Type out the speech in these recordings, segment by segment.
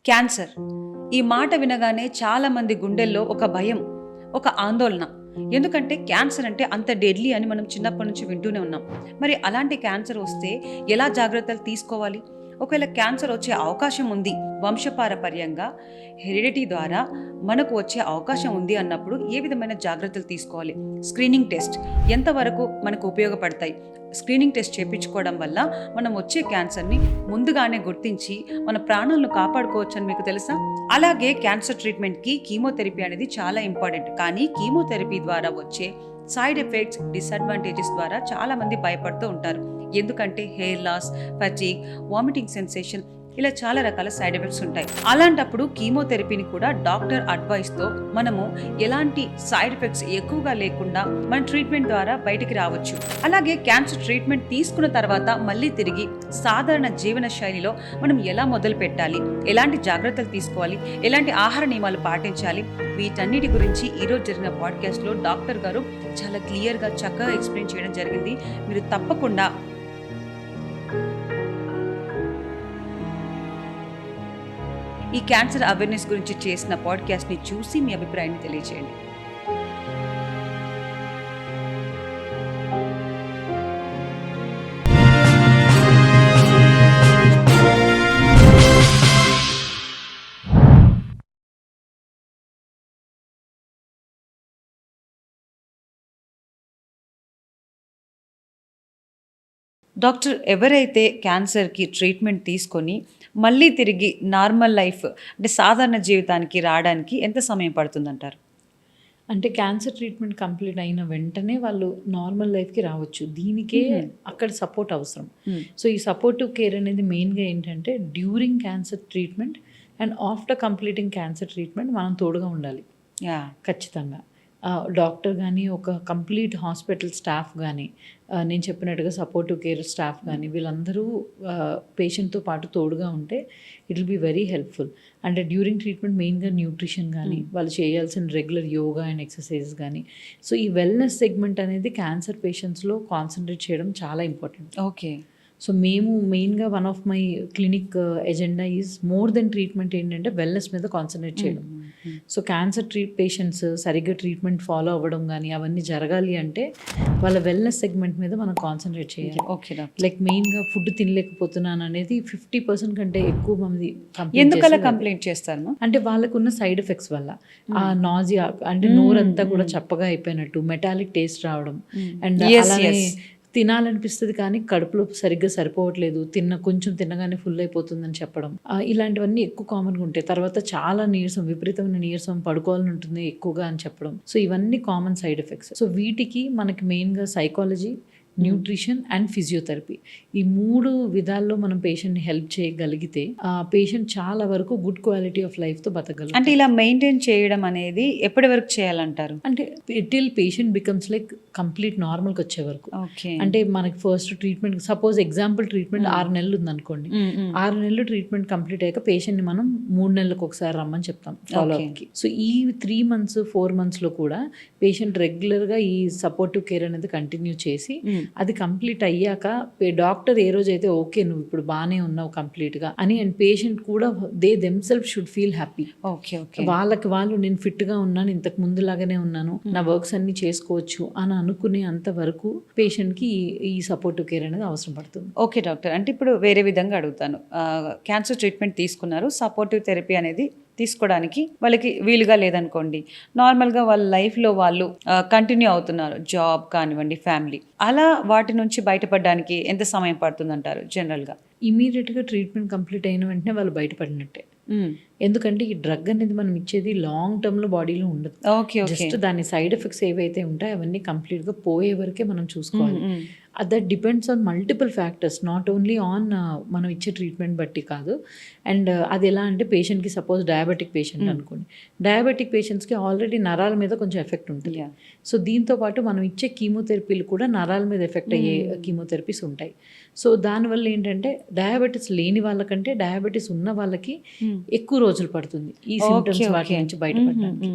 Cancer ఈ మాట వినగానే చాలా మంది గుండెల్లో ఒక భయం, ఒక ఆందోళన. ఎందుకంటే క్యాన్సర్ అంటే అంత డెడ్లీ అని మనం చిన్నప్పటి నుంచి వింటూనే ఉన్నాం. మరి అలాంటి క్యాన్సర్ వస్తే ఎలా జాగ్రత్తలు తీసుకోవాలి? ఒకవేళ క్యాన్సర్ వచ్చే అవకాశం ఉంది, వంశపారపర్యంగా హెరిడిటీ ద్వారా మనకు వచ్చే అవకాశం ఉంది అన్నప్పుడు ఏ విధమైన జాగ్రత్తలు తీసుకోవాలి? స్క్రీనింగ్ టెస్ట్ ఎంతవరకు మనకు ఉపయోగపడతాయి? స్క్రీనింగ్ టెస్ట్ చేయించుకోవడం వల్ల మనం వచ్చే క్యాన్సర్ని ముందుగానే గుర్తించి మన ప్రాణాలను కాపాడుకోవచ్చు అని మీకు తెలుసా? అలాగే క్యాన్సర్ ట్రీట్మెంట్కి కీమోథెరపీ అనేది చాలా ఇంపార్టెంట్. కానీ కీమోథెరపీ ద్వారా వచ్చే సైడ్ ఎఫెక్ట్స్, డిసడ్వాంటేజెస్ ద్వారా చాలా మంది భయపడుతూ ఉంటారు. ఎందుకంటే hair loss, fatigue, vomiting sensation, ఇలా చాలా రకాల సైడ్ ఎఫెక్ట్స్ ఉంటాయి. అలాంటప్పుడు కీమోథెరపీని కూడా డాక్టర్ అడ్వైస్తో మనము ఎలాంటి సైడ్ ఎఫెక్ట్స్ ఎక్కువగా లేకుండా మన ట్రీట్మెంట్ ద్వారా బయటికి రావచ్చు. అలాగే క్యాన్సర్ ట్రీట్మెంట్ తీసుకున్న తర్వాత మళ్ళీ తిరిగి సాధారణ జీవన శైలిలో మనం ఎలా మొదలు పెట్టాలి, ఎలాంటి జాగ్రత్తలు తీసుకోవాలి, ఎలాంటి ఆహార నియమాలు పాటించాలి, వీటన్నిటి గురించి ఈరోజు జరిగిన పాడ్కాస్ట్లో డాక్టర్ గారు చాలా క్లియర్గా చక్కగా ఎక్స్ప్లెయిన్ చేయడం జరిగింది. మీరు తప్పకుండా ఈ క్యాన్సర్ అవేర్నెస్ గురించి చేసిన పాడ్కాస్ట్ని చూసి మీ అభిప్రాయాన్ని తెలియజేయండి. డాక్టర్, ఎవరైతే క్యాన్సర్కి ట్రీట్మెంట్ తీసుకొని మళ్ళీ తిరిగి నార్మల్ లైఫ్ అంటే సాధారణ జీవితానికి రావడానికి ఎంత సమయం పడుతుందంటారు? అంటే క్యాన్సర్ ట్రీట్మెంట్ కంప్లీట్ అయిన వెంటనే వాళ్ళు నార్మల్ లైఫ్కి రావచ్చు. దీనికే అక్కడ సపోర్ట్ అవసరం. సో ఈ సపోర్టివ్ కేర్ అనేది మెయిన్గా ఏంటంటే during cancer treatment and after completing cancer treatment మనం తోడుగా ఉండాలి ఖచ్చితంగా. డాక్టర్ కానీ, ఒక కంప్లీట్ హాస్పిటల్ స్టాఫ్ కానీ, నేను చెప్పినట్టుగా సపోర్టివ్ కేర్ స్టాఫ్ కానీ, వీళ్ళందరూ పేషెంట్తో పాటు తోడుగా ఉంటే it will be very helpful. అంటే డ్యూరింగ్ ట్రీట్మెంట్ మెయిన్గా న్యూట్రిషన్ కానీ, వాళ్ళు చేయాల్సిన రెగ్యులర్ యోగా అండ్ ఎక్సర్సైజెస్ కానీ, సో ఈ వెల్నెస్ సెగ్మెంట్ అనేది క్యాన్సర్ పేషెంట్స్లో కాన్సన్ట్రేట్ చేయడం చాలా ఇంపార్టెంట్. ఓకే. సో మేము మెయిన్గా one of my clinic agenda is more than treatment ఏంటంటే వెల్నెస్ మీద కాన్సన్ట్రేట్ చేయడం. సో క్యాన్సర్ పేషెంట్స్ సరిగ్గా ట్రీట్మెంట్ ఫాలో అవ్వడం కానీ అవన్నీ జరగాలి అంటే వాళ్ళ వెల్నెస్ సెగ్మెంట్ మీద మనం కాన్సన్ట్రేట్ చేయాలి. ఓకే. లైక్ మెయిన్గా ఫుడ్ తినలేకపోతున్నాను అనేది 50% కంటే ఎక్కువ మంది ఎందుకలా కంప్లైంట్ చేస్తారు? అంటే వాళ్ళకున్న సైడ్ ఎఫెక్ట్స్ వల్ల ఆ నాజియా అంటే నోరంతా కూడా చప్పగా అయిపోయినట్టు, మెటాలిక్ టేస్ట్ రావడం, అండ్ అలానే తినాలనిపిస్తుంది కానీ కడుపులో సరిగ్గా సరిపోవట్లేదు, కొంచెం తినగానే ఫుల్ అయిపోతుందని చెప్పడం, ఇలాంటివన్నీ ఎక్కువ కామన్గా ఉంటాయి. తర్వాత చాలా నీరసం, విపరీతమైన నీరసం, పడుకోవాలని ఉంటుంది ఎక్కువగా అని చెప్పడం. సో ఇవన్నీ కామన్ సైడ్ ఎఫెక్ట్స్. సో వీటికి మనకి మెయిన్గా సైకాలజీ, న్యూట్రిషన్ అండ్ ఫిజియోథెరపీ, ఈ 3 విధాల్లో మనం పేషెంట్ని హెల్ప్ చేయగలిగితే ఆ పేషెంట్ చాలా వరకు గుడ్ క్వాలిటీ ఆఫ్ లైఫ్తో బతకగలరు. అంటే ఇలా మెయింటైన్ చేయడం అనేది ఎప్పటి వరకు చేయాలంటారు? అంటే till patient becomes like complete నార్మల్కి వచ్చే వరకు. అంటే మనకి first treatment, suppose example treatment 6 నెలలు ఉందనుకోండి, 6 నెలలు ట్రీట్మెంట్ కంప్లీట్ అయ్యాక పేషెంట్ని మనం 3 నెలలకు ఒకసారి రమ్మని చెప్తాం ఫాలోఅప్కి. సో ఈ 3 months 4 monthsలో కూడా పేషెంట్ రెగ్యులర్గా ఈ సపోర్టివ్ కేర్ అనేది కంటిన్యూ చేసి అది కంప్లీట్ అయ్యాక డాక్టర్ ఏ రోజైతే ఓకే నువ్వు ఇప్పుడు బాగానే ఉన్నావు కంప్లీట్గా అని, అండ్ పేషెంట్ కూడా they themself should feel happy. Okay. వాళ్ళు నేను ఫిట్గా ఉన్నాను, ఇంతకు ముందులాగానే ఉన్నాను, నా వర్క్స్ అన్ని చేసుకోవచ్చు అని అనుకునే అంతవరకు పేషెంట్కి ఈ సపోర్టివ్ కేర్ అనేది అవసరం పడుతుంది. ఓకే డాక్టర్, అంటే ఇప్పుడు వేరే విధంగా అడుగుతాను. క్యాన్సర్ ట్రీట్మెంట్ తీసుకున్నారు, సపోర్టివ్ థెరపీ అనేది తీసుకోవడానికి వాళ్ళకి వీలుగా లేదనుకోండి, నార్మల్గా వాళ్ళ లైఫ్లో వాళ్ళు కంటిన్యూ అవుతున్నారు, జాబ్ కానివ్వండి, ఫ్యామిలీ, అలా వాటి నుంచి బయటపడడానికి ఎంత సమయం పడుతుందంటారు జనరల్గా? ఇమీడియట్గా ట్రీట్మెంట్ కంప్లీట్ అయిన వెంటనే వాళ్ళు బయటపడినట్టే. ఎందుకంటే ఈ డ్రగ్ అనేది మనం ఇచ్చేది లాంగ్ టర్మ్లో బాడీలో ఉండదు. జస్ట్ దాని సైడ్ ఎఫెక్ట్స్ ఏవైతే ఉంటాయో అవన్నీ కంప్లీట్గా పోయే వరకే మనం చూసుకోవాలి. That depends on multiple factors, not only on మనం ఇచ్చే ట్రీట్మెంట్ బట్టి కాదు. అండ్ అది ఎలా అంటే పేషెంట్కి సపోజ్ డయాబెటిక్ పేషెంట్ అనుకోండి, డయాబెటిక్ పేషెంట్స్కి ఆల్రెడీ నరాల మీద కొంచెం ఎఫెక్ట్ ఉంటుంది. సో దీంతోపాటు మనం ఇచ్చే కీమోథెరపీలు కూడా నరాల మీద ఎఫెక్ట్ అయ్యే కీమోథెరపీస్ ఉంటాయి. సో దానివల్ల ఏంటంటే డయాబెటీస్ లేని వాళ్ళకంటే డయాబెటీస్ ఉన్న వాళ్ళకి ఎక్కువ రోజులు పడుతుంది ఈ సింటమ్స్ వాటి నుంచి బయటపడడానికి.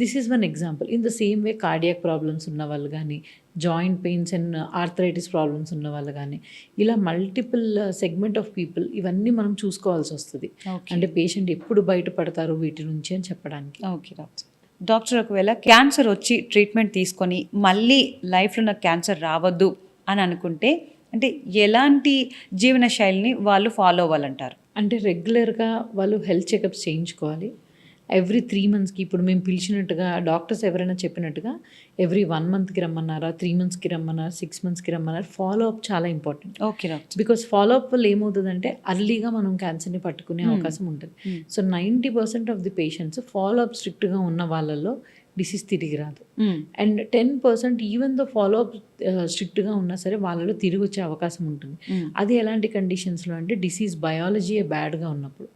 This is one example. In the same way cardiac problems ఉన్న వాళ్ళు కానీ, joint pains and arthritis problems ఉన్న వాళ్ళు కానీ, ఇలా మల్టిపుల్ సెగ్మెంట్ ఆఫ్ పీపుల్ ఇవన్నీ మనం చూసుకోవాల్సి వస్తుంది. అంటే పేషెంట్ ఎప్పుడు బయటపడతారు వీటి నుంచి అని చెప్పడానికి. ఓకే డాక్టర్ ఒకవేళ క్యాన్సర్ వచ్చి ట్రీట్మెంట్ తీసుకొని మళ్ళీ లైఫ్లో నాకు క్యాన్సర్ రావద్దు అని అనుకుంటే అంటే ఎలాంటి జీవన శైలిని వాళ్ళు ఫాలో అవ్వాలంటారు? అంటే రెగ్యులర్గా వాళ్ళు హెల్త్ చెకప్స్ చేయించుకోవాలి. ఎవ్రీ 3 monthsకి ఇప్పుడు మేము పిలిచినట్టుగా డాక్టర్స్ ఎవరైనా చెప్పినట్టుగా ఎవ్రీ 1 monthకి రమ్మన్నారా, 3 monthsకి రమ్మన్నారా, 6 monthsకి రమ్మన్నారా, ఫాలో అప్ చాలా important. Okay doctor. Because follow up వల్ల ఏమవుతుందంటే అర్లీగా మనం క్యాన్సర్ని పట్టుకునే అవకాశం ఉంటుంది. So 90% of the patients follow up స్ట్రిక్ట్గా ఉన్న వాళ్ళల్లో డిసీజ్ తిరిగి రాదు. And 10% even the follow up స్ట్రిక్ట్గా ఉన్నా సరే వాళ్ళలో తిరిగి వచ్చే అవకాశం ఉంటుంది. అది ఎలాంటి కండిషన్స్లో అంటే డిసీజ్ బయాలజీ బ్యాడ్గా ఉన్నప్పుడు.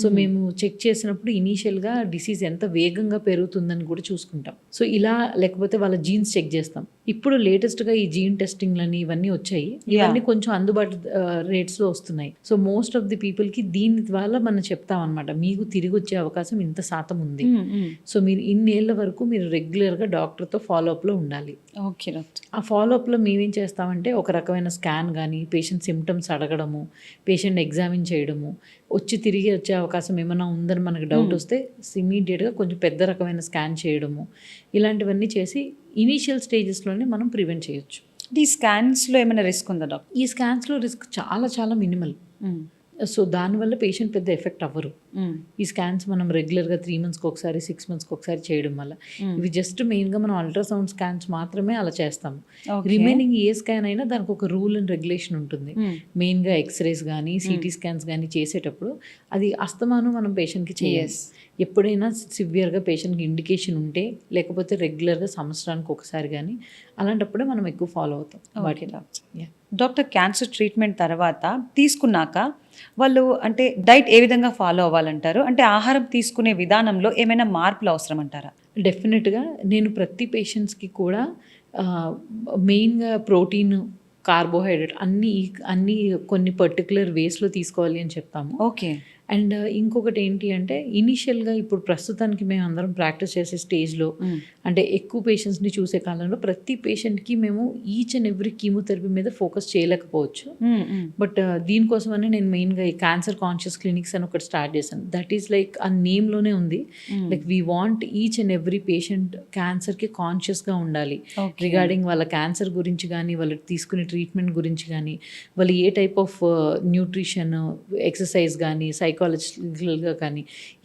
సో మేము చెక్ చేసినప్పుడు ఇనీషియల్గా డిసీజ్ ఎంత వేగంగా పెరుగుతుందని కూడా చూసుకుంటాం. సో ఇలా లేకపోతే వాళ్ళ జీన్స్ చెక్ చేస్తాం. ఇప్పుడు లేటెస్ట్గా ఈ జీన్ టెస్టింగ్లని ఇవన్నీ వచ్చాయి. ఇవన్నీ కొంచెం అందుబాటు రేట్స్లో వస్తున్నాయి. సో మోస్ట్ ఆఫ్ ది పీపుల్కి దీని వల్ల మనం చెప్తాం అనమాట, మీకు తిరిగి వచ్చే అవకాశం ఇంత శాతం ఉంది. సో మీరు ఇన్నేళ్ల వరకు మీరు రెగ్యులర్గా డాక్టర్తో ఫాలోఅప్లో ఉండాలి. Okay doctor. ఆ ఫాలోఅప్లో మేమేం చేస్తామంటే ఒక రకమైన స్కాన్ కానీ, పేషెంట్ సిమ్టమ్స్ అడగడము, పేషెంట్ ఎగ్జామిన్ చేయడము, వచ్చి తిరిగి వచ్చే అవకాశం ఏమైనా ఉందని మనకు డౌట్ వస్తే ఇమీడియట్గా కొంచెం పెద్ద రకమైన స్కాన్ చేయడము, ఇలాంటివన్నీ చేసి ఇనీషియల్ స్టేజెస్లోనే మనం ప్రివెంట్ చేయొచ్చు. ఈ స్కాన్స్లో ఏమైనా రిస్క్ ఉందా డాక్టర్? ఈ స్కాన్స్లో రిస్క్ చాలా చాలా మినిమల్. సో దానివల్ల పేషెంట్ పెద్ద ఎఫెక్ట్ అవ్వరు. ఈ స్కాన్స్ మనం రెగ్యులర్గా 3 monthsకి ఒకసారి, 6 monthsకి ఒకసారి చేయడం వల్ల ఇవి జస్ట్ మెయిన్గా మనం అల్ట్రాసౌండ్ స్కాన్స్ మాత్రమే అలా చేస్తాము. రిమైనింగ్ ఏ స్కాన్ అయినా దానికి ఒక రూల్ అండ్ రెగ్యులేషన్ ఉంటుంది. మెయిన్గా ఎక్స్రేస్ కానీ, సిటీ స్కాన్స్ కానీ చేసేటప్పుడు అది అస్తమానం మనం పేషెంట్కి చేయాలి. ఎప్పుడైనా సివియర్గా పేషెంట్కి ఇండికేషన్ ఉంటే, లేకపోతే రెగ్యులర్గా సంవత్సరానికి ఒకసారి కానీ, అలాంటప్పుడే మనం ఎక్కువ ఫాలో అవుతాం. డాక్టర్, క్యాన్సర్ ట్రీట్మెంట్ తర్వాత తీసుకున్నాక వాళ్ళు అంటే డైట్ ఏ విధంగా ఫాలో అవ్వాలంటారు? అంటే ఆహారం తీసుకునే విధానంలో ఏమైనా మార్పులు అవసరం అంటారా? డెఫినెట్గా నేను ప్రతి పేషెంట్స్కి కూడా మెయిన్గా ప్రోటీన్, కార్బోహైడ్రేట్ అన్నీ కొన్ని పర్టికులర్ వేస్లో తీసుకోవాలి అని చెప్తాము. ఓకే. అండ్ ఇంకొకటి ఏంటి అంటే ఇనీషియల్గా ఇప్పుడు ప్రస్తుతానికి మేము అందరం ప్రాక్టీస్ చేసే స్టేజ్లో, అంటే ఎక్కువ పేషెంట్స్ని చూసే కాలంలో ప్రతి పేషెంట్కి మేము ఈచ్ అండ్ ఎవ్రీ కీమోథెరపీ మీద ఫోకస్ చేయలేకపోవచ్చు. బట్ దీనికోసమని నేను మెయిన్గా ఈ క్యాన్సర్ కాన్షియస్ క్లినిక్స్ అని ఒకటి స్టార్ట్ చేశాను. దట్ ఈస్ లైక్ ఆ నేమ్లోనే ఉంది. Like we want each and every patient క్యాన్సర్కి కాన్షియస్గా ఉండాలి రిగార్డింగ్ వాళ్ళ క్యాన్సర్ గురించి కానీ, వాళ్ళు తీసుకునే ట్రీట్మెంట్ గురించి కానీ, వాళ్ళు ఏ టైప్ ఆఫ్ న్యూట్రిషన్, ఎక్సర్సైజ్ కానీ, సైకాలజికల్గా కానీ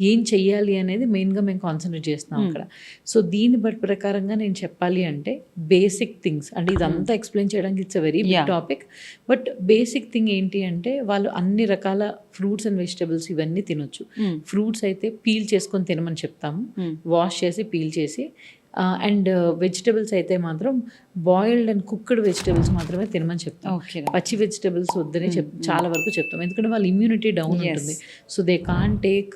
ఏం చెయ్యాలి అనేది మెయిన్గా మేము కాన్సన్ట్రేట్ చేస్తున్నాం అక్కడ. సో దీని బట్టి ప్రకారంగా నేను చెప్పాలి అంటే బేసిక్ థింగ్స్, అంటే ఇదంతా ఎక్స్ప్లెయిన్ చేయడానికి it's a very big topic. But basic thing ఏంటి అంటే వాళ్ళు అన్ని రకాల ఫ్రూట్స్ అండ్ వెజిటబుల్స్ ఇవన్నీ తినొచ్చు. ఫ్రూట్స్ అయితే పీల్ చేసుకొని తినమని చెప్తాము, వాష్ చేసి పీల్ చేసి. అండ్ వెజిటబుల్స్ అయితే మాత్రం బాయిల్డ్ అండ్ కుక్డ్ వెజిటబుల్స్ మాత్రమే తినమని చెప్తాం. పచ్చి వెజిటబుల్స్ వద్దని చాలా వరకు చెప్తాం, ఎందుకంటే వాళ్ళ ఇమ్యూనిటీ డౌన్ ఉంటుంది. So they can take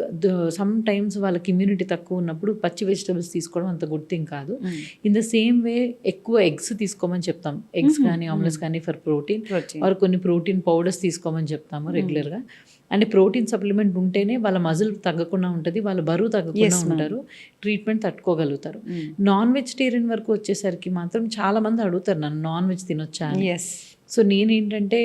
some times వాళ్ళకి ఇమ్యూనిటీ తక్కువ ఉన్నప్పుడు పచ్చి వెజిటబుల్స్ తీసుకోవడం అంత గుడ్ థింగ్ కాదు. ఇన్ ద సేమ్ వే ఎక్కువ ఎగ్స్ తీసుకోమని చెప్తాం, ఎగ్స్ కానీ ఆమ్లెట్స్ కానీ ఫర్ ప్రోటీన్, వారు కొన్ని ప్రోటీన్ పౌడర్స్ తీసుకోమని చెప్తాము రెగ్యులర్గా. అంటే ప్రోటీన్ సప్లిమెంట్ ఉంటేనే వాళ్ళ మజిల్ తగ్గకుండా ఉంటుంది, వాళ్ళ బరువు తగ్గకుండా ఉంటారు, ట్రీట్మెంట్ తట్టుకోగలుగుతారు. నాన్ వెజిటేరియన్ వరకు వచ్చేసరికి మాత్రం చాలా మంది అడుగుతారు నన్ను, నాన్ వెజ్ తినొచ్చా అని. సో నేనేంటంటే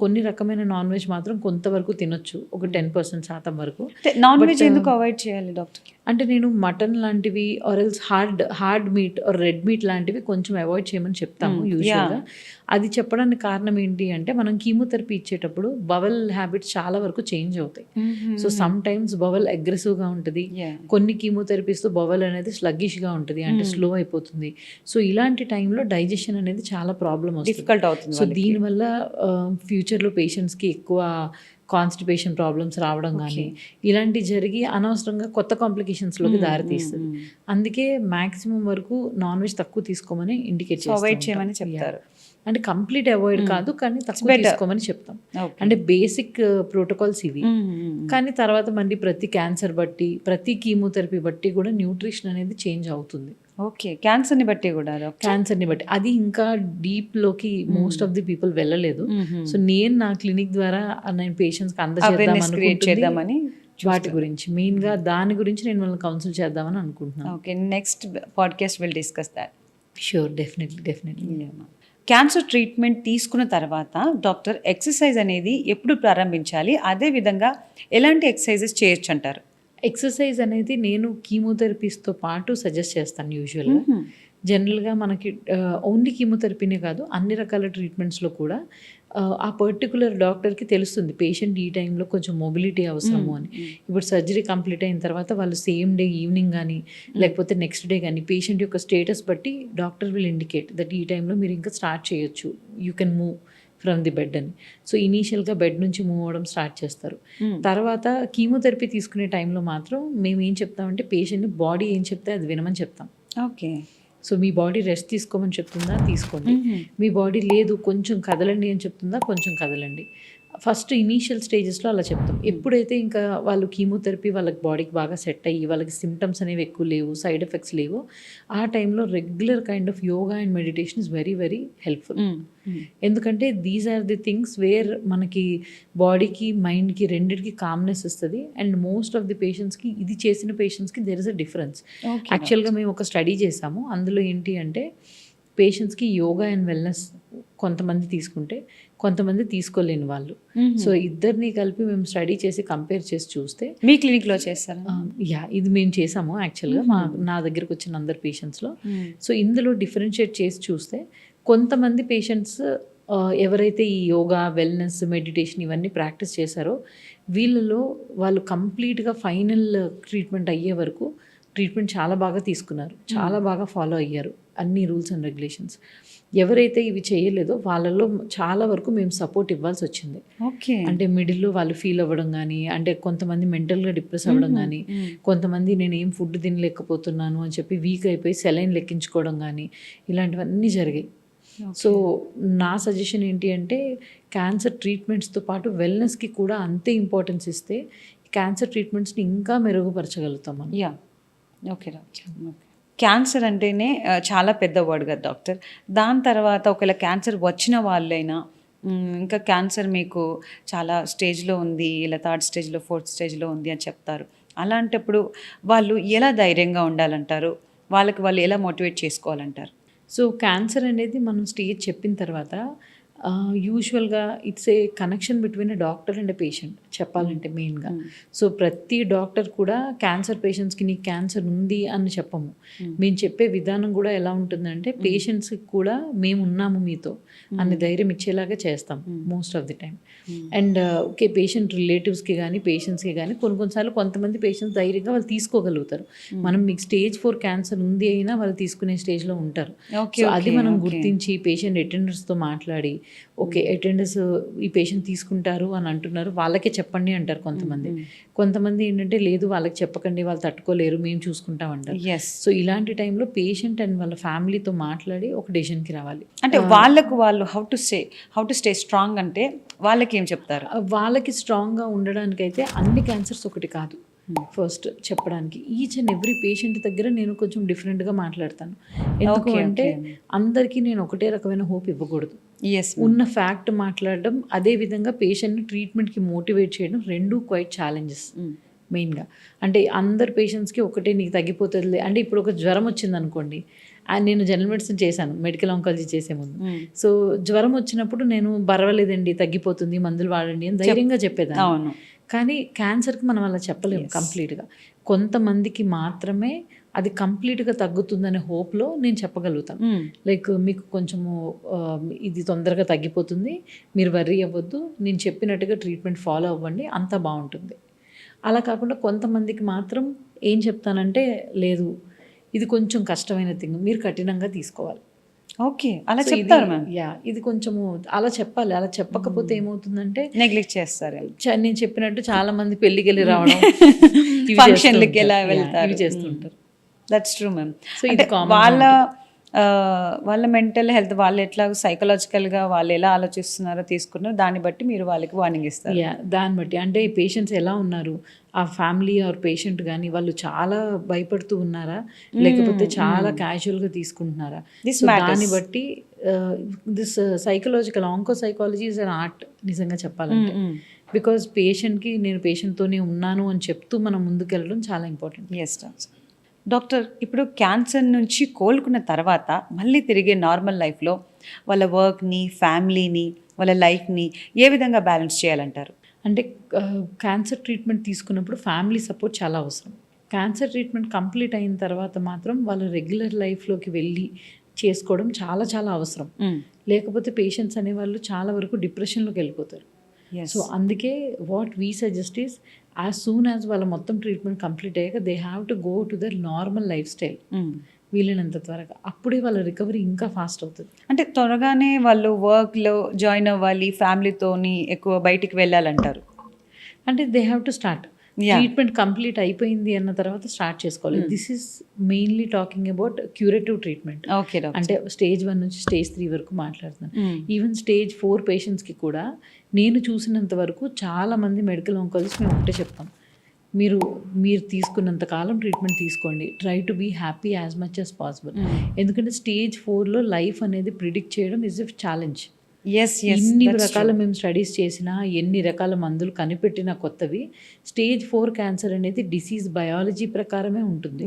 కొన్ని రకమైన నాన్ వెజ్ మాత్రం కొంతవరకు తినొచ్చు, ఒక 10% వరకు. నాన్ వెజ్ ఎందుకు అవాయిడ్ చేయాలి డాక్టర్? అంటే నేను మటన్ లాంటివి or else hard meat or red meat లాంటివి కొంచెం అవాయిడ్ చేయమని చెప్తాము యూజువల్గా. అది చెప్పడానికి కారణం ఏంటి అంటే మనం కీమోథెరపీ ఇచ్చేటప్పుడు బవల్ హ్యాబిట్స్ చాలా వరకు చేంజ్ అవుతాయి. సో సమ్ టైమ్స్ బవల్ అగ్రెసివ్గా ఉంటుంది, కొన్ని కీమోథెరపీస్తో బవల్ అనేది స్లగ్గిష్గా ఉంటుంది, అంటే స్లో అయిపోతుంది. సో ఇలాంటి టైంలో డైజెషన్ అనేది చాలా ప్రాబ్లం వస్తుంది. సో దీనివల్ల ఫ్యూచర్లో పేషెంట్స్కి ఎక్కువ కాన్స్టిపేషన్ ప్రాబ్లమ్స్ రావడం కానీ ఇలాంటివి జరిగి అనవసరంగా కొత్త కాంప్లికేషన్స్లోకి దారితీస్తుంది. అందుకే మ్యాక్సిమం వరకు నాన్ వెజ్ తక్కువ తీసుకోమని ఇండికేట్ చేయమని చెప్తారు. అంటే కంప్లీట్ అవాయిడ్ కాదు, కానీ తక్కువ తీసుకోమని చెప్తాం. అంటే బేసిక్ ప్రోటోకాల్స్ ఇవి. కానీ తర్వాత మళ్ళీ ప్రతి క్యాన్సర్ బట్టి, ప్రతి కీమోథెరపీ బట్టి కూడా న్యూట్రిషన్ అనేది చేంజ్ అవుతుంది. ఓకే, క్యాన్సర్ని బట్టి కూడా? క్యాన్సర్ని బట్టి అది ఇంకా డీప్లోకి మోస్ట్ ఆఫ్ ది పీపుల్ వెళ్ళలేదు. సో నేను నా క్లినిక్ ద్వారా నేను పేషెంట్స్కి అందజేద్దామని వాటి గురించి మెయిన్గా దాని గురించి నేను వాళ్ళని కౌన్సిల్ చేద్దామని అనుకుంటున్నాను. Okay, next podcast will discuss that. Sure, definitely. Cancer treatment తీసుకున్న తర్వాత డాక్టర్ ఎక్సర్సైజ్ అనేది ఎప్పుడు ప్రారంభించాలి, అదేవిధంగా ఎలాంటి ఎక్సర్సైజెస్ చేయొచ్చు అంటారు? ఎక్సర్సైజ్ అనేది నేను కీమోథెరపీస్తో పాటు సజెస్ట్ చేస్తాను యూజువల్గా. జనరల్గా మనకి ఓన్లీ కీమోథెరపీనే కాదు, అన్ని రకాల ట్రీట్మెంట్స్లో కూడా ఆ పర్టికులర్ డాక్టర్కి తెలుస్తుంది పేషెంట్ ఈ టైంలో కొంచెం మొబిలిటీ అవసరము అని. ఇప్పుడు సర్జరీ కంప్లీట్ అయిన తర్వాత వాళ్ళు సేమ్ డే ఈవినింగ్ కానీ లేకపోతే నెక్స్ట్ డే కానీ పేషెంట్ యొక్క స్టేటస్ బట్టి డాక్టర్ విల్ ఇండికేట్ దట్ ఈ టైంలో మీరు ఇంకా స్టార్ట్ చేయొచ్చు, you can move from the bed అని. సో ఇనీషియల్గా బెడ్ నుంచి మూవ్ అవ్వడం స్టార్ట్ చేస్తారు. తర్వాత కీమోథెరపీ తీసుకునే టైంలో మాత్రం మేము ఏం చెప్తామంటే పేషెంట్ని బాడీ ఏం చెప్తే అది వినమని చెప్తాం. ఓకే, సో మీ బాడీ రెస్ట్ తీసుకోమని చెప్తుందా, తీసుకోండి. మీ బాడీ లేదు కొంచెం కదలండి అని చెప్తుందా, కొంచెం కదలండి. ఫస్ట్ ఇనీషియల్ స్టేజెస్లో అలా చెప్తాం. ఎప్పుడైతే ఇంకా వాళ్ళు కీమోథెరపీ వాళ్ళకి బాడీకి బాగా సెట్ అయ్యి వాళ్ళకి సిమ్టమ్స్ అనేవి ఎక్కువ లేవు, సైడ్ ఎఫెక్ట్స్ లేవు, ఆ టైంలో regular kind of yoga and meditation is very very helpful. ఎందుకంటే these are the things where మనకి బాడీకి మైండ్కి రెండింటికి కామ్నెస్ ఇస్తుంది. అండ్ మోస్ట్ ఆఫ్ ది పేషెంట్స్కి ఇది చేసిన పేషెంట్స్కి దెర్ ఇస్ అ డిఫరెన్స్. యాక్చువల్గా మేము ఒక స్టడీ చేసాము, అందులో ఏంటి అంటే పేషెంట్స్కి యోగా అండ్ వెల్నెస్ కొంతమంది తీసుకుంటే కొంతమంది తీసుకోలేని వాళ్ళు. సో ఇద్దరిని కలిపి మేము స్టడీ చేసి కంపేర్ చేసి చూస్తే మీ క్లినిక్లో చేస్తారా? ఇది మేము చేసాము యాక్చువల్గా నా దగ్గరకు వచ్చిన అందరు పేషెంట్స్లో. సో ఇందులో డిఫరెన్షియేట్ చేసి చూస్తే కొంతమంది పేషెంట్స్ ఎవరైతే ఈ యోగా వెల్నెస్ మెడిటేషన్ ఇవన్నీ ప్రాక్టీస్ చేశారో వీళ్ళలో వాళ్ళు కంప్లీట్గా ఫైనల్ ట్రీట్మెంట్ అయ్యే వరకు ట్రీట్మెంట్ చాలా బాగా తీసుకున్నారు, చాలా బాగా ఫాలో అయ్యారు అన్ని రూల్స్ అండ్ రెగ్యులేషన్స్. ఎవరైతే ఇవి చేయలేదో వాళ్ళలో చాలా వరకు మేము సపోర్ట్ ఇవ్వాల్సి వచ్చింది. ఓకే, అంటే మిడిల్లో వాళ్ళు ఫీల్ అవ్వడం కానీ, అంటే కొంతమంది మెంటల్గా డిప్రెస్ అవ్వడం కానీ, కొంతమంది నేను ఏం ఫుడ్ తినలేకపోతున్నాను అని చెప్పి వీక్ అయిపోయి సెలైన్ లెక్కించుకోవడం కానీ, ఇలాంటివన్నీ జరిగాయి. సో నా సజెషన్ ఏంటి అంటే క్యాన్సర్ ట్రీట్మెంట్స్తో పాటు వెల్నెస్కి కూడా అంతే ఇంపార్టెన్స్ ఇస్తే క్యాన్సర్ ట్రీట్మెంట్స్ని ఇంకా మెరుగుపరచగలుగుతాం మనం. Yeah, okay doctor. క్యాన్సర్ అంటేనే చాలా పెద్ద వర్డ్ కదా డాక్టర్. దాని తర్వాత ఒకవేళ క్యాన్సర్ వచ్చిన వాళ్ళైనా ఇంకా క్యాన్సర్ మీకు చాలా స్టేజ్లో ఉంది, ఇలా 3rd స్టేజ్లో 4th స్టేజ్లో ఉంది అని చెప్తారు. అలాంటప్పుడు వాళ్ళు ఎలా ధైర్యంగా ఉండాలంటారు, వాళ్ళకి వాళ్ళు ఎలా మోటివేట్ చేసుకోవాలంటారు? సో క్యాన్సర్ అనేది మనం స్టేజ్ చెప్పిన తర్వాత యూజువల్గా it's a connection between a doctor and a patient చెప్పాలంటే మెయిన్గా. సో ప్రతి డాక్టర్ కూడా క్యాన్సర్ పేషెంట్స్కి నీకు క్యాన్సర్ ఉంది అని చెప్పము. మేము చెప్పే విధానం కూడా ఎలా ఉంటుందంటే పేషెంట్స్కి కూడా మేము ఉన్నాము మీతో అనే ధైర్యం ఇచ్చేలాగా చేస్తాం most of the time. And okay patient రిలేటివ్స్కి కానీ పేషెంట్స్కి కానీ కొన్నిసార్లు కొంతమంది పేషెంట్స్ ధైర్యంగా వాళ్ళు తీసుకోగలుగుతారు. మనం మీకు స్టేజ్ 4 క్యాన్సర్ ఉంది అయినా వాళ్ళు తీసుకునే స్టేజ్లో ఉంటారు. సో అది మనం గుర్తించి పేషెంట్ అటెండర్స్తో మాట్లాడి ఓకే అటెండర్స్ ఈ పేషెంట్ తీసుకుంటారు అని అంటున్నారు వాళ్ళకే చెప్పండి అంటారు కొంతమంది. కొంతమంది ఏంటంటే లేదు వాళ్ళకి చెప్పకండి వాళ్ళు తట్టుకోలేరు మేము చూసుకుంటాం అంటారు. సో ఇలాంటి టైంలో పేషెంట్ అండ్ వాళ్ళ ఫ్యామిలీతో మాట్లాడి ఒక డెసిషన్కి రావాలి. అంటే వాళ్ళకు వాళ్ళు హౌ టు స్టే స్ట్రాంగ్ అంటే వాళ్ళకి ఏం చెప్తారు? వాళ్ళకి స్ట్రాంగ్గా ఉండడానికైతే అన్ని క్యాన్సర్స్ ఒకటి కాదు. ఫస్ట్ చెప్పడానికి ఈచ్ అండ్ ఎవ్రీ పేషెంట్ దగ్గర నేను కొంచెం డిఫరెంట్గా మాట్లాడతాను. ఎందుకు అంటే అందరికీ నేను ఒకటే రకమైన హోప్ ఇవ్వకూడదు. ఉన్న ఫ్యాక్ట్ మాట్లాడడం అదేవిధంగా పేషెంట్ని ట్రీట్మెంట్కి మోటివేట్ చేయడం రెండూ క్వైట్ ఛాలెంజెస్ మెయిన్గా. అంటే అందరు పేషెంట్స్కి ఒకటే నీకు తగ్గిపోతుంది అంటే ఇప్పుడు ఒక జ్వరం వచ్చింది అనుకోండి, నేను జనరల్ మెడిసిన్ చేశాను మెడికల్ ఆంకాలజీ చేసే ముందు. సో జ్వరం వచ్చినప్పుడు నేను పర్వాలేదండి తగ్గిపోతుంది మందులు వాడండి అని ధైర్యంగా చెప్పేదాన్ని. కానీ క్యాన్సర్కి మనం అలా చెప్పలేము కంప్లీట్గా. కొంతమందికి మాత్రమే అది కంప్లీట్గా తగ్గుతుందనే హోప్లో నేను చెప్పగలుగుతాను. లైక్ మీకు కొంచెము ఇది తొందరగా తగ్గిపోతుంది మీరు వర్రీ అవ్వద్దు నేను చెప్పినట్టుగా ట్రీట్మెంట్ ఫాలో అవ్వండి అంతా బాగుంటుంది. అలా కాకుండా కొంతమందికి మాత్రం ఏం చెప్తానంటే లేదు ఇది కొంచెం కష్టమైన థింగ్ మీరు కఠినంగా తీసుకోవాలి. ఓకే అలా చెప్తారు మ్యామ్. ఇది కొంచెము అలా చెప్పాలి. అలా చెప్పకపోతే ఏమవుతుందంటే నెగ్లెక్ట్ చేస్తారు. నేను చెప్పినట్టు చాలా మంది పెళ్ళికి వెళ్ళి రావడం ఫంక్షన్లకి ఎలా వెళ్తారు చేస్తుంటారు. That's true ma'am. సో ఇది వాళ్ళ మెంటల్ హెల్త్ వాళ్ళు ఎట్లా సైకలాజికల్గా వాళ్ళు ఎలా ఆలోచిస్తున్నారో తీసుకున్నారో దాన్ని బట్టి మీరు వాళ్ళకి వార్నింగ్ ఇస్తారు. దాన్ని బట్టి అంటే ఈ పేషెంట్స్ ఎలా ఉన్నారు ఆ ఫ్యామిలీ ఆర్ పేషెంట్ కానీ వాళ్ళు చాలా భయపడుతూ ఉన్నారా లేకపోతే చాలా క్యాజువల్గా తీసుకుంటున్నారా దాన్ని బట్టి this psychological onco psychology is an art నిజంగా చెప్పాలంటే. బికాజ్ పేషెంట్కి నేను పేషెంట్తోనే ఉన్నాను అని చెప్తూ మనం ముందుకెళ్ళడం చాలా ఇంపార్టెంట్. ఎస్ డాక్టర్, ఇప్పుడు క్యాన్సర్ నుంచి కోలుకున్న తర్వాత మళ్ళీ తిరిగే నార్మల్ లైఫ్లో వాళ్ళ వర్క్ని, ఫ్యామిలీని, వాళ్ళ లైఫ్ని ఏ విధంగా బ్యాలెన్స్ చేయాలంటారు? అంటే క్యాన్సర్ ట్రీట్మెంట్ తీసుకున్నప్పుడు ఫ్యామిలీ సపోర్ట్ చాలా అవసరం. క్యాన్సర్ ట్రీట్మెంట్ కంప్లీట్ అయిన తర్వాత మాత్రం వాళ్ళు రెగ్యులర్ లైఫ్లోకి వెళ్ళి చేసుకోవడం చాలా చాలా అవసరం. లేకపోతే పేషెంట్స్ అనేవాళ్ళు చాలా వరకు డిప్రెషన్లోకి వెళ్ళిపోతారు. సో అందుకే what we suggest is as soon as వాళ్ళ మొత్తం ట్రీట్మెంట్ కంప్లీట్ అయ్యాక they have to go to their normal life style వీలైనంత త్వరగా. అప్పుడే వాళ్ళ రికవరీ ఇంకా ఫాస్ట్ అవుతుంది. అంటే త్వరగానే వాళ్ళు వర్క్లో జాయిన్ అవ్వాలి, ఫ్యామిలీతోని ఎక్కువ బయటికి వెళ్ళాలంటారు. అంటే they have to start treatment complete అయిపోయింది అన్న తర్వాత స్టార్ట్ చేసుకోవాలి. This is mainly talking about curative treatment. Okay, అంటే స్టేజ్ 1 నుంచి స్టేజ్ 3 వరకు మాట్లాడుతున్నాను. ఈవెన్ స్టేజ్ 4 పేషెంట్స్కి కూడా నేను చూసినంత వరకు చాలామంది మెడికల్ ఆంకాలజిస్ట్ మేము ఒకటే చెప్తాం, మీరు తీసుకున్నంత కాలం ట్రీట్మెంట్ తీసుకోండి, try to be happy as much as possible. ఎందుకంటే స్టేజ్ 4లో లైఫ్ అనేది ప్రిడిక్ట్ చేయడం ఇస్ ఎ ఛాలెంజ్. ఎన్ని రకాల మేము స్టడీస్ చేసినా, ఎన్ని రకాల మందులు కనిపెట్టినా కొత్తవి, స్టేజ్ 4 క్యాన్సర్ అనేది డిసీజ్ బయాలజీ ప్రకారమే ఉంటుంది.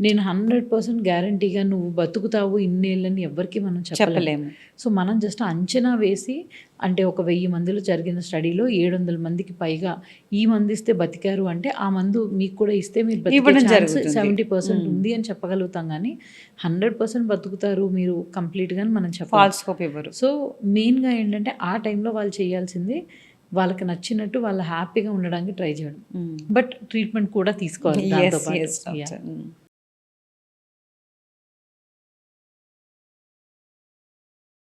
నేను 100% గ్యారంటీగా నువ్వు బతుకుతావు ఇన్నేళ్ళని ఎవరికి మనం చెప్పలేము. సో మనం జస్ట్ అంచనా వేసి, అంటే ఒక 1000 మందిలో జరిగిన స్టడీలో 700 మందికి పైగా ఈ మందు ఇస్తే బతికారు అంటే ఆ మందు మీకు కూడా ఇస్తే మీరు బతికే ఛాన్స్ 70% ఉంది అని చెప్పగలుగుతాం. కానీ 100% బతుకుతారు మీరు కంప్లీట్గా మనం చెప్పాలి. సో మెయిన్గా ఏంటంటే ఆ టైంలో వాళ్ళు చేయాల్సింది వాళ్ళకి నచ్చినట్టు వాళ్ళు హ్యాపీగా ఉండడానికి ట్రై చేయడం, బట్ ట్రీట్మెంట్ కూడా తీసుకోవాలి దాంతో పాటు.